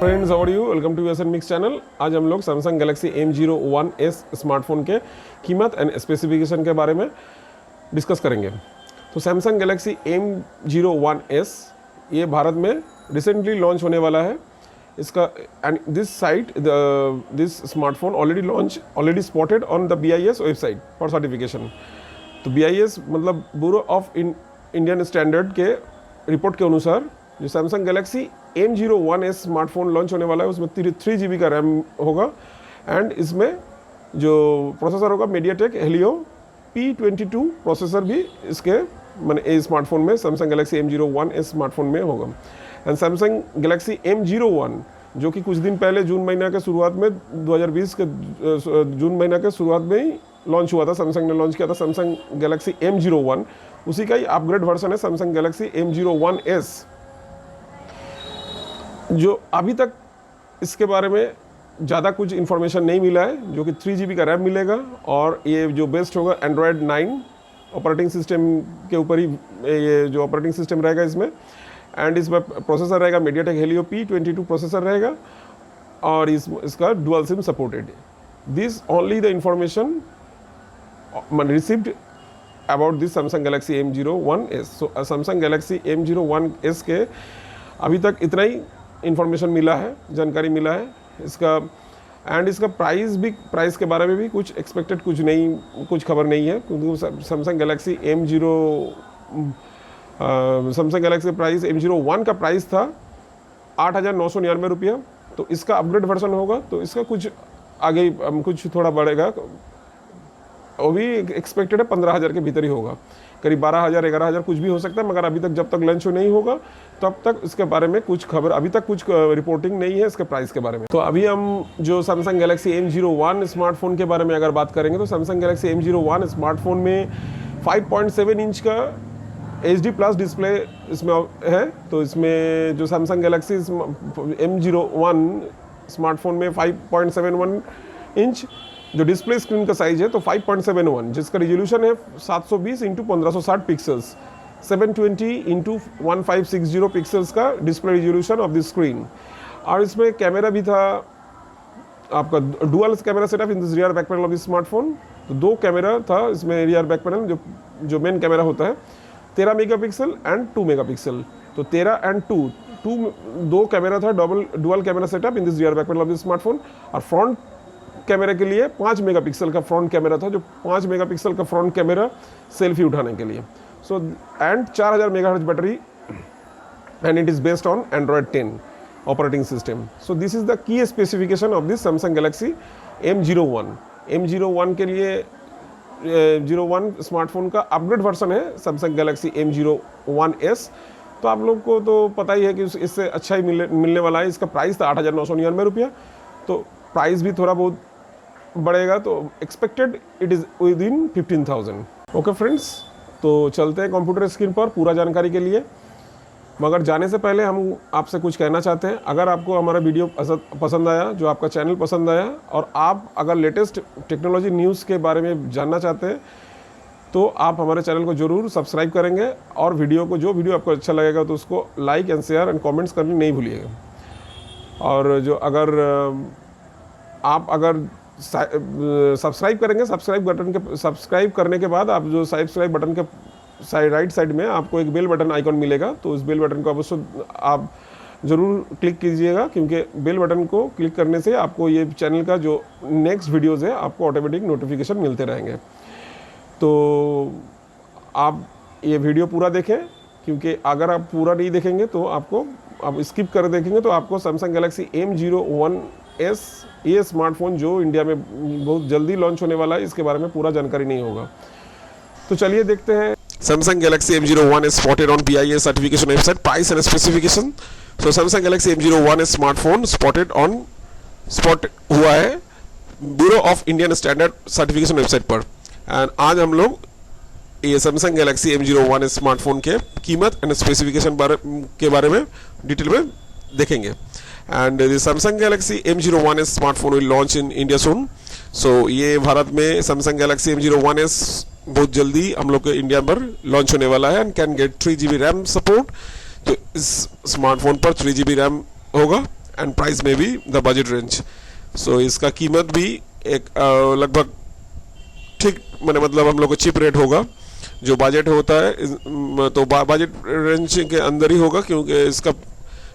Friends, how are you? Welcome to S N Mix channel. आज हम लोग सैमसंग गैलेक्सी M01s स्मार्टफोन के कीमत एंड स्पेसिफिकेशन के बारे में डिस्कस करेंगे। तो सैमसंग गैलेक्सी M01s ये भारत में रिसेंटली लॉन्च होने वाला है। इसका and this smartphone already spotted on the BIS website for certification. तो BIS मतलब ब्यूरो ऑफ इंडियन स्टैंडर्ड के रिपोर्ट के अनुसार जो Samsung Galaxy M01s smartphone launch होने वाला है उसमें 3 GB का रैम होगा एंड इसमें जो प्रोसेसर होगा मीडियाटेक हेलियो P22 प्रोसेसर भी इसके मैंने स्मार्टफोन में सैमसंग गैलेक्सी M01s स्मार्टफोन में होगा। एंड सैमसंग गैलेक्सी M01 जो कि कुछ दिन पहले जून महीना के शुरुआत में 2020 के जून महीना के शुरुआत में ही लॉन्च हुआ था, सैमसंग ने लॉन्च किया था सैमसंग गैलेक्सी M01, उसी का ही अपग्रेड वर्जन है सैमसंग गैलेक्सी M01s। जो अभी तक इसके बारे में ज़्यादा कुछ इन्फॉर्मेशन नहीं मिला है, जो कि 3 GB का रैम मिलेगा और ये जो बेस्ड होगा एंड्रॉयड 9 ऑपरेटिंग सिस्टम के ऊपर ही ये जो ऑपरेटिंग सिस्टम रहेगा इसमें। एंड इसमें प्रोसेसर रहेगा मीडियाटेक हेलियो P22 प्रोसेसर रहेगा और इसका dual SIM supported. This only the information received about this Samsung Galaxy M01s। So Samsung Galaxy M01s के अभी तक इतना ही इन्फॉर्मेशन मिला है, जानकारी मिला है इसका। एंड इसका प्राइस के बारे में भी कुछ एक्सपेक्टेड कुछ खबर नहीं है, क्योंकि सैमसंग गैलेक्सी प्राइस M01 का प्राइस था 8,999 रुपया। तो इसका अपग्रेड वर्जन होगा तो इसका कुछ आगे कुछ थोड़ा बढ़ेगा, वो भी एक्सपेक्टेड है 15,000 के भीतर ही होगा, करीब 12,000 11,000 कुछ भी हो सकता है। मगर अभी तक जब तक लॉन्च नहीं होगा तब तक इसके बारे में कुछ खबर, अभी तक कुछ रिपोर्टिंग नहीं है इसके प्राइस के बारे में। तो अभी हम जो सैमसंग गैलेक्सी M01 स्मार्टफोन के बारे में अगर बात करेंगे तो सैमसंग गैलेक्सी M01 स्मार्टफोन में 5.7 इंच का HD+ डिस्प्ले इसमें है। तो इसमें जो सैमसंग गैलेक्सी M01 स्मार्टफोन में 5.71 इंच जो डिस्प्ले स्क्रीन का साइज है तो 5.71, जिसका रिजोल्यूशन है 720 × 1560 पिक्सल्स, 720 × 1560 पिक्सल्स का display resolution of the screen. और इसमें कैमरा भी था आपका dual camera setup in this rear back panel of this smartphone. तो 2 कैमरा था इसमें रियर बैक पैनल, जो मेन कैमरा होता है 13 मेगापिक्सल एंड 2 मेगापिक्सल। तो 13 एंड 2 कैमरा था, dual camera setup in this rear back panel of this smartphone. और front कैमरे के लिए 5 मेगापिक्सल का फ्रंट कैमरा था, जो 5 मेगापिक्सल का फ्रंट कैमरा सेल्फी उठाने के लिए। So and 4000 megahertz battery and it is based on Android 10 operating system. So this is the key specification of this Samsung Galaxy M01 के लिए 01 स्मार्टफोन का अपग्रेड वर्जन है सैमसंग गैलेक्सी M01s। तो आप लोग को तो पता ही है कि इससे अच्छा ही मिलने वाला है। इसका प्राइस था 8,999 रुपया, तो प्राइस भी थोड़ा बहुत बढ़ेगा, तो expected it is with in 15,000। Okay friends, तो चलते हैं कंप्यूटर स्क्रीन पर पूरा जानकारी के लिए। मगर जाने से पहले हम आपसे कुछ कहना चाहते हैं। अगर आपको हमारा वीडियो पसंद आया, जो आपका चैनल पसंद आया, और आप अगर लेटेस्ट टेक्नोलॉजी न्यूज़ के बारे में जानना चाहते हैं तो आप हमारे चैनल को ज़रूर सब्सक्राइब करेंगे और जो वीडियो आपको अच्छा लगेगा तो उसको like and share and comments करने नहीं भूलिएगा। और जो आप अगर सब्सक्राइब करेंगे, सब्सक्राइब करने के बाद आप जो सब्सक्राइब बटन के राइट साइड में आपको एक बेल बटन आइकॉन मिलेगा, तो उस बेल बटन को अवश्य आप ज़रूर क्लिक कीजिएगा, क्योंकि बेल बटन को क्लिक करने से आपको ये चैनल का जो नेक्स्ट वीडियोज़ है आपको ऑटोमेटिक नोटिफिकेशन मिलते रहेंगे। तो आप ये वीडियो पूरा देखें, क्योंकि अगर आप पूरा नहीं देखेंगे तो आप स्किप कर देखेंगे तो आपको सैमसंग गैलेक्सी M01s ये स्मार्टफोन जो इंडिया में बहुत जल्दी लॉन्च होने वाला है, इसके बारे में पूरा जानकारी नहीं होगा। तो चलिए देखते हैं Samsung Galaxy M01 spotted on BIS certification website, price and specification. So Samsung Galaxy M01 smartphone spot हुआ है bureau of Indian standard certification website पर। एंड आज हम लोग ये सैमसंग गैलेक्सी M01 स्मार्टफोन के कीमत एंड स्पेसिफिकेशन के बारे में डिटेल में देखेंगे। And the Samsung Galaxy M01 smartphone will launch in India soon. So ये भारत में सैमसंग गैलेक्सी M01 बहुत जल्दी हम लोग के इंडिया पर लॉन्च होने वाला है and can get 3 GB RAM support. तो इस स्मार्टफोन पर 3 GB रैम होगा and price may be the budget range. So इसका कीमत भी एक लगभग ठीक मैंने मतलब हम लोग को चिप रेट होगा, जो बजट होता है तो बजट रेंज के अंदर ही होगा, क्योंकि इसका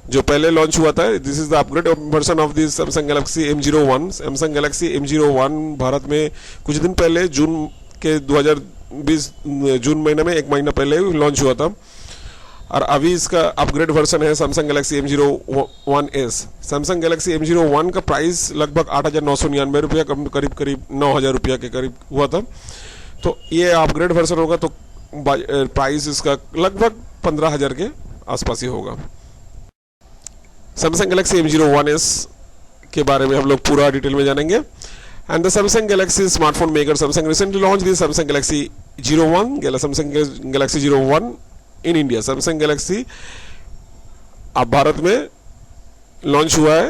जो पहले लॉन्च हुआ था, this is the upgrade version of this Samsung Galaxy M01। Samsung Galaxy M01 Bharat में कुछ दिन पहले जून के 2020 जून महीने में, एक महीना पहले लॉन्च हुआ था, और अभी इसका अपग्रेड वर्जन है Samsung Galaxy M01s। Samsung Galaxy M01 का प्राइस लगभग 8,999 रुपया, करीब करीब 9,000 रुपया के करीब हुआ था। तो ये अपग्रेड वर्जन होगा तो प्राइस इसका लगभग 15,000 के आसपास ही होगा। सैमसंग गैलेक्सी M01s के बारे में हम लोग पूरा डिटेल में जानेंगे। And the Samsung Galaxy smartphone maker Samsung recently launch the Samsung Galaxy 01, Samsung Galaxy 01 in India. Samsung Galaxy अब भारत में लॉन्च हुआ है,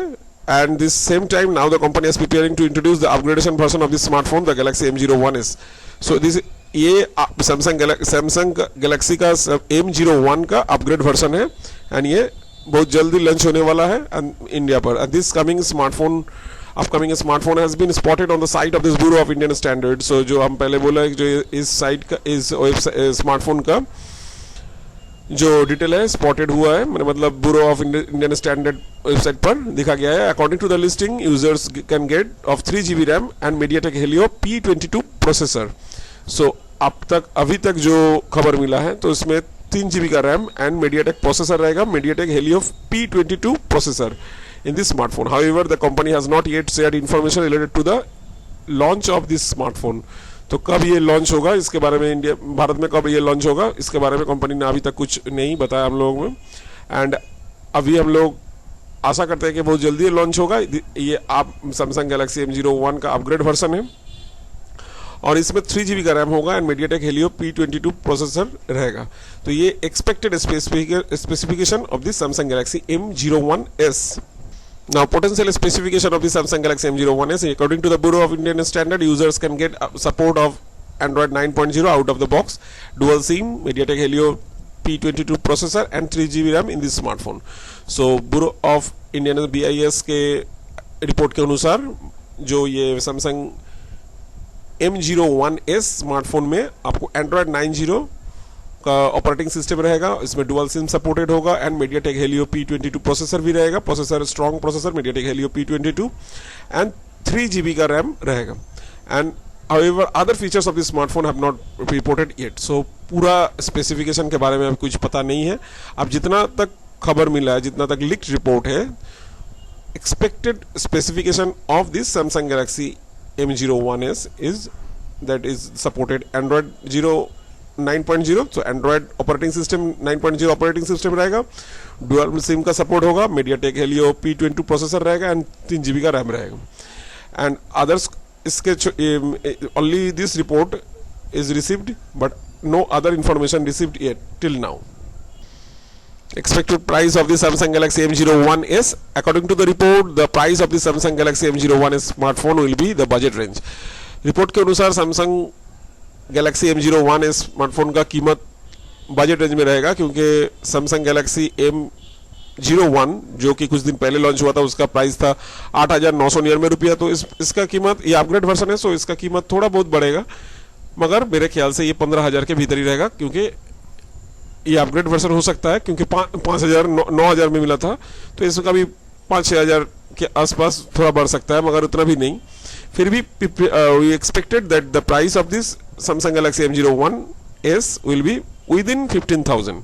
and this same time now the company is preparing to introduce the upgradation version of this smartphone the Galaxy M01s। So this ये Samsung Galaxy का M01 का upgrade version है, and ये बहुत जल्दी लॉन्च होने वाला है इंडिया पर। And this upcoming smartphone has been spotted on the site of this bureau of Indian standard. So जो हम पहले बोला है, जो इस साइट का इस स्मार्टफोन का जो डिटेल है स्पॉटेड हुआ है, मतलब bureau of Indian standard website पर दिखा गया है। According to the listing, users can get off 3GB RAM and MediaTek Helio P22 processor. So अभी तक जो खबर मिला है, तो इसमें 3GB का रैम एंड मीडियाटेक प्रोसेसर रहेगा, MediaTek Helio P22 processor in this smartphone. However, the company has not yet shared information related to the launch of this smartphone. तो कब ये लॉन्च होगा इसके बारे में, भारत में कब ये लॉन्च होगा इसके बारे में कंपनी ने अभी तक कुछ नहीं बताया हम लोगों में। एंड अभी हम लोग आशा करते हैं कि बहुत जल्दी लॉन्च होगा। ये आप सैमसंग गैलेक्सी M01 का अपग्रेड वर्जन है, और इसमें 3GB का रैम होगा and MediaTek Helio P22 processor रहेगा। तो ये expected specification of this Samsung Galaxy M01s। Now, potential specification of the Samsung Galaxy M01s, according to the Bureau of Indian Standard, users can get support of Android 9.0 out of the box, dual SIM, MediaTek Helio P22 processor and 3GB RAM in this smartphone. So, Bureau of Indian BIS के report के अनुसार जो ये Samsung M01s smartphone में आपको Android 9.0 का operating system रहेगा, इसमें डुअल सिम सपोर्टेड होगा and MediaTek Helio P22 processor भी रहेगा, processor strong processor MediaTek Helio P22 and 3GB का रैम रहेगा। And however other features of this smartphone have not reported yet. So पूरा specification के बारे में अब कुछ पता नहीं है। अब जितना तक खबर मिला है, जितना तक लीक्ड रिपोर्ट है, expected specification of this Samsung Galaxy M01s is that is supported Android 9.0, तो Android operating system 9.0 operating system रहेगा, डुअल सिम का सपोर्ट होगा, मीडियाटेक हेलियो P22 प्रोसेसर रहेगा एंड 3GB का रैम रहेगा। एंड अदर्स इसके only this report is received but no other information received yet till now. Expected price of the Samsung Galaxy M01s, according to the report, the price of the Samsung Galaxy M01s smartphone will be the budget range। Report के अनुसार Samsung Galaxy M01s smartphone का कीमत budget range में रहेगा, क्योंकि Samsung Galaxy M01 जो कि कुछ दिन पहले लॉन्च हुआ था उसका प्राइस था 8,999 रुपया। तो इसका कीमत, ये अपग्रेड वर्जन है, सो इसका कीमत थोड़ा बहुत बढ़ेगा, मगर मेरे ख्याल से ये 15,000 के भीतर ही रहेगा, क्योंकि ये अपग्रेड वर्जन हो सकता है, क्योंकि 5,000 9,000 में मिला था, तो इसका भी 5-6,000 के आसपास थोड़ा बढ़ सकता है, मगर उतना भी नहीं। फिर भी we expected that the price of this Samsung Galaxy M01s will be within 15,000,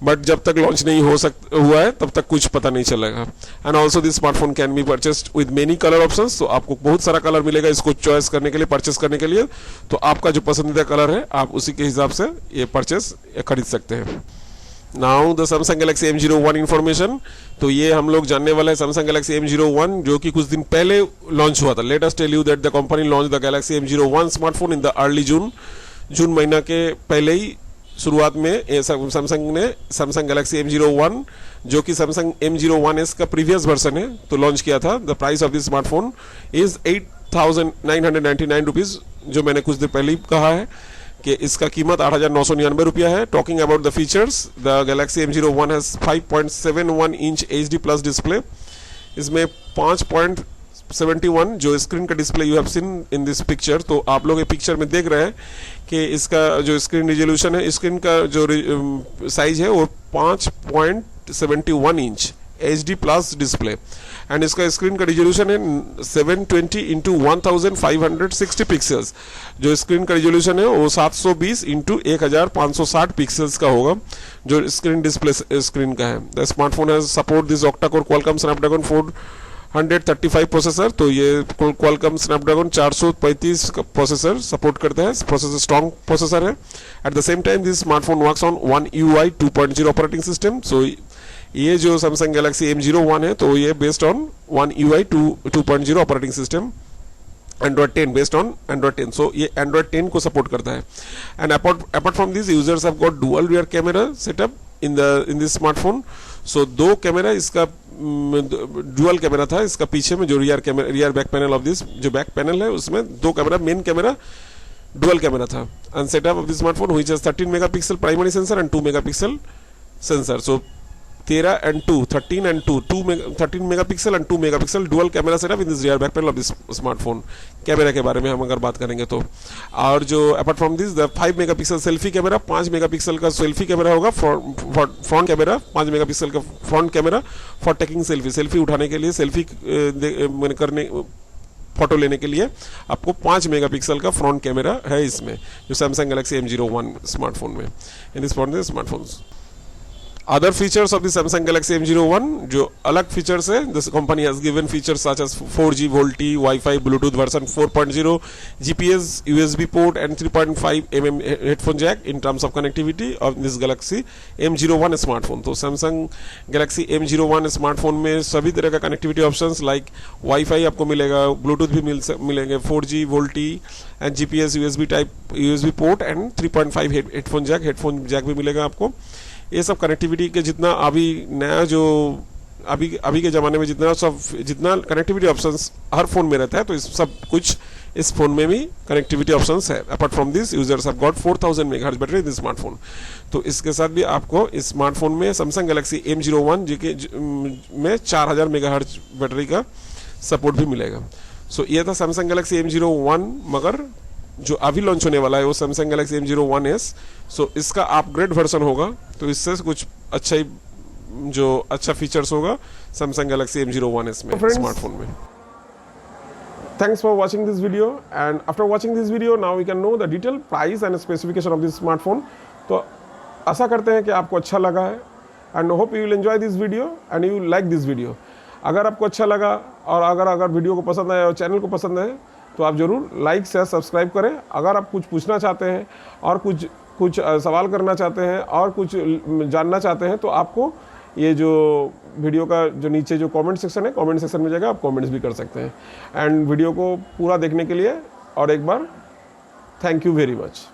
but जब तक लॉन्च नहीं हुआ है तब तक कुछ पता नहीं चलेगा। And also this smartphone can be purchased with many colour options, तो आपको बहुत सारा कलर मिलेगा इसको चॉइस करने के लिए, परचेस करने के लिए। तो आपका जो पसंदीदा कलर है आप उसी के हिसाब से ये परचेस खरीद सकते हैं। Now the Samsung Galaxy M01 information, तो ये हम लोग जानने वाले हैं सैमसंग गैलेक्सी M01 जो कि कुछ दिन पहले लॉन्च हुआ था। Let us tell you that the company launch the Galaxy M01 smartphone in the early June महीना के पहले ही शुरुआत में सैमसंग ने सैमसंग गैलेक्सी M01 जो कि सैमसंग M01s का प्रीवियस वर्जन है तो लॉन्च किया था। The price of this smartphone is 8,999 rupees, जो मैंने कुछ देर पहले ही कहा है कि इसका कीमत 8,999 रुपया है। Talking about the features, the Galaxy M01 has 5.71 inch HD+ display इसमें 5.71 जो स्क्रीन का display you have seen in this picture. तो आप लोग ये पिक्चर में देख रहे हैं कि इसका जो स्क्रीन रिजोल्यूशन है, स्क्रीन का जो साइज है वो 5.71 inch HD plus display, and इसका स्क्रीन का रिजोल्यूशन है 720 इंटू 1560 पिक्सल्स। जो स्क्रीन का रिजोल्यूशन है वो 720 इंटू 1560 पिक्सल्स का होगा जो स्क्रीन डिस्प्ले स्क्रीन का है। The smartphone has support this octa core Qualcomm Snapdragon 435 processor. तो ये क्वालकॉम स्नैपड्रैगन 435 का प्रोसेसर सपोर्ट करता है। प्रोसेसर स्ट्रॉन्ग प्रोसेसर है। At the same time this smartphone works on One UI 2.0 operating system. So ये जो सैमसंग गैलेक्सी M01 है तो ये based on One UI 2.0 operating system, Android 10 based on Android 10। So ये Android 10 को support करता है। And apart from this users have got dual rear camera setup in this smartphone. So दो camera इसका dual camera था इसका पीछे में जो rear back panel of this जो बैक पैनल है उसमें दो camera, main camera dual camera था। And setup of this smartphone which has 13 megapixel primary sensor and 2 megapixel sensor. So 13 and 2 13 megapixel and 2 megapixel dual camera setup in this rear back panel of this smartphone. Camera के बारे में हम अगर बात करेंगे तो, और जो apart from this the 5 megapixel selfie camera, 5 megapixel का सेल्फी कैमरा होगा, फ्रंट कैमरा 5 मेगापिक्सल का front camera for taking selfie उठाने के लिए, सेल्फी करने फोटो लेने के लिए आपको 5 मेगापिक्सल का फ्रंट कैमरा है इसमें जो सैमसंग गैलेक्सी M01 स्मार्टफोन में in this smartphones. Other features of the Samsung Galaxy M01 जो अलग फीचर्स है, this company has given features such as 4G VoLTE, Wi-Fi, Bluetooth version 4.0, GPS, USB port and 3.5 mm headphone jack in terms of connectivity of this Galaxy M01 smartphone. तो Samsung Galaxy M01 smartphone में सभी तरह का connectivity options like wifi आपको मिलेगा, Bluetooth भी मिलेंगे, 4G VoLTE and GPS, USB port and 3.5 headphone jack भी मिलेगा आपको। ये सब कनेक्टिविटी के जितना अभी नया जो अभी के ज़माने में जितना कनेक्टिविटी ऑप्शंस हर फ़ोन में रहता है तो इस सब कुछ इस फ़ोन में भी कनेक्टिविटी ऑप्शंस है। Apart from this users have got 4000 megahertz battery in this smartphone. तो इसके साथ भी आपको इस स्मार्टफोन में सैमसंग गैलेक्सी M01 में 4000 मेगाहर्ट्ज बैटरी का सपोर्ट भी मिलेगा। सो ये था सैमसंग गैलेक्सी M01, मगर जो अभी लॉन्च होने वाला है वो सैमसंग गैलेक्सी M01s। सो इसका अपग्रेड वर्जन होगा तो इससे कुछ अच्छा फीचर्स होगा सैमसंग गैलेक्सी M01s में स्मार्टफोन में। Thanks for watching this video, and after watching this video now we can know the detailed price and specification of this smartphone। तो आशा करते हैं कि आपको अच्छा लगा है and hope you will enjoy this video and you will like this video। अगर आपको अच्छा लगा और अगर वीडियो को पसंद आया और चैनल को पसंद है तो आप ज़रूर लाइक शेयर सब्सक्राइब करें। अगर आप कुछ पूछना चाहते हैं और कुछ सवाल करना चाहते हैं और कुछ जानना चाहते हैं तो आपको ये जो वीडियो का जो नीचे जो कमेंट सेक्शन है, कमेंट सेक्शन में जाकर आप कमेंट्स भी कर सकते हैं। एंड वीडियो को पूरा देखने के लिए और एक बार थैंक यू वेरी मच।